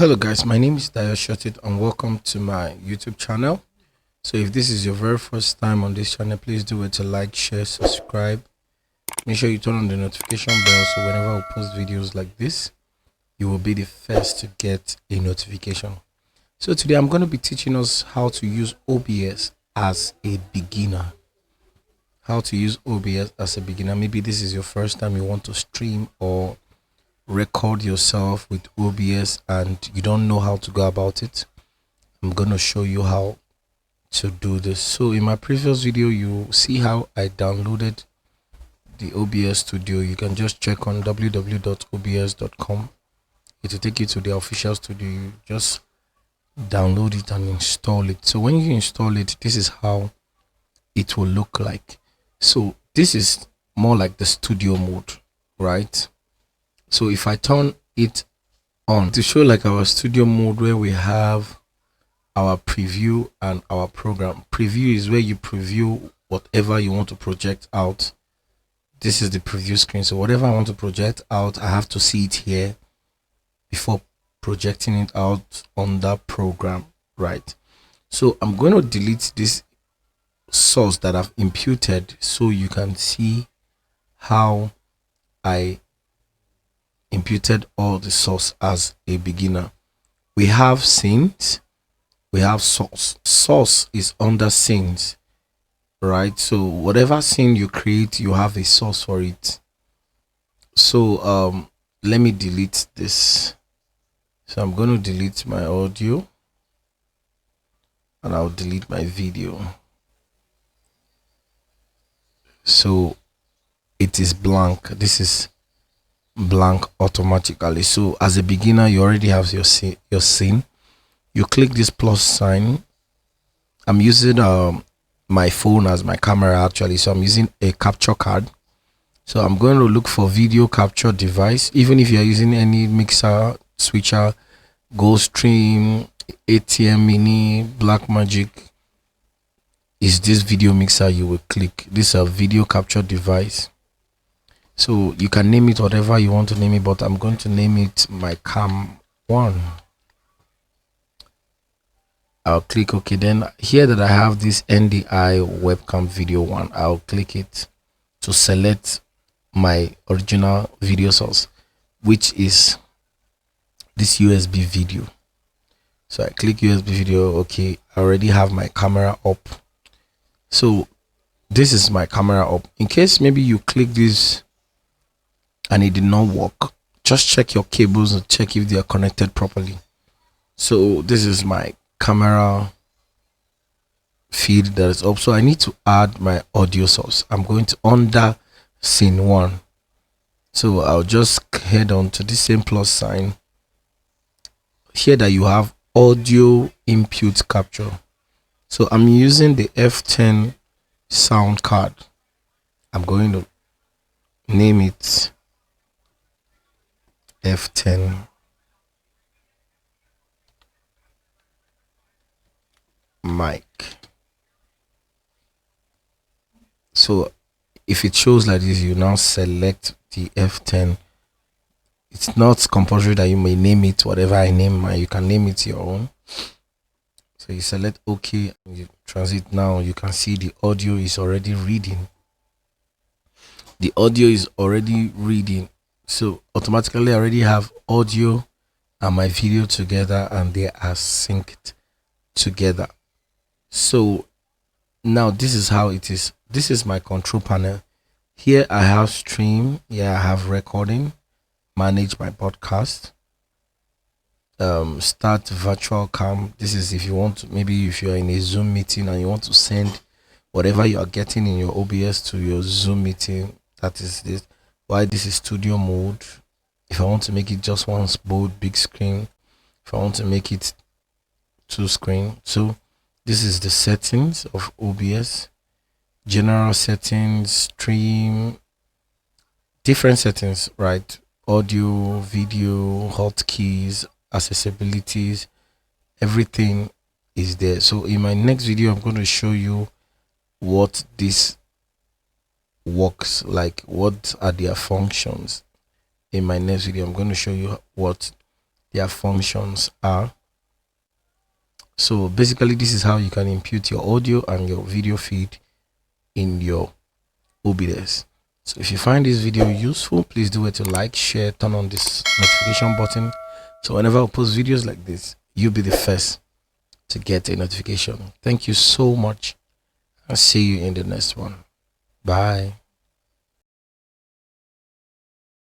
Hello guys, my name is Dayo Shotit and welcome to my YouTube channel. So if this is your very first time on this channel, please do it to like, share, subscribe. Make sure you turn on the notification bell so whenever I post videos like this, you will be the first to get a notification. So today I'm going to be teaching us how to use OBS as a beginner. How to use OBS as a beginner. Maybe this is your first time you want to stream or record yourself with OBS and you don't know how to go about it. I'm going to show you how to do this. So in my previous video, you see how I downloaded the OBS studio. You can just check on www.obs.com. It will take you to the official studio. You just download it and install it. So when you install it, this is how it will look like. So this is more like the studio mode, right? So if I turn it on to show like our studio mode where we have our preview and our program. Preview is where you preview whatever you want to project out. This is the preview screen. So whatever I want to project out, I have to see it here before projecting it out on that program, right? So I'm going to delete this source that I've imputed so you can see how I imputed all the source as a beginner. We have scenes, we have source. Source is under scenes, right? So whatever scene you create, you have a source for it. So let me delete this. So I'm going to delete my audio and I'll delete my video. So it is blank. This is blank automatically. So as a beginner, you already have your scene. You click this plus sign. I'm using my phone as my camera actually, so I'm using a capture card. So I'm going to look for video capture device. Even if you're using any mixer, switcher, GoStream, ATM Mini, Blackmagic, is this video mixer you will click. This is a video capture device. So you can name it whatever you want to name it, but I'm going to name it my cam 1. I'll click OK. Then here that I have this NDI webcam video 1, I'll click it to select my original video source, which is this USB video. So I click USB video. Okay, I already have my camera up. So this is my camera up. In case maybe you click this and it did not work, just check your cables and check if they are connected properly. So this is my camera feed that is up. So I need to add my audio source. I'm going to under scene 1. So I'll just head on to the same plus sign here that you have audio input capture. So I'm using the F10 sound card. I'm going to name it F10 mic. So if it shows like this, you now select the F10. It's not compulsory that you may name it whatever I name mine. You can name it your own. So you select OK, you transit. Now you can see the audio is already reading. The audio is already reading. So automatically I already have audio and my video together and they are synced together. So now this is how it is. This is my control panel. Here I have stream. Here I have recording, manage my podcast, start virtual cam. This is if you want to, maybe if you're in a Zoom meeting and you want to send whatever you are getting in your OBS to your Zoom meeting. That is this. Why this is studio mode. If I want to make it just one bold big screen, if I want to make it 2 screen. So this is the settings of OBS. General settings, stream, different settings, right? Audio, video, hotkeys, accessibilities, everything is there. So in my next video, I'm going to show you what this works like, what are their functions. In my next video, I'm going to show you what their functions are. So basically, this is how you can input your audio and your video feed in your OBS. So if you find this video useful, please do it to like, share, turn on this notification button. So whenever I post videos like this, you'll be the first to get a notification. Thank you so much. I'll see you in the next one. Bye.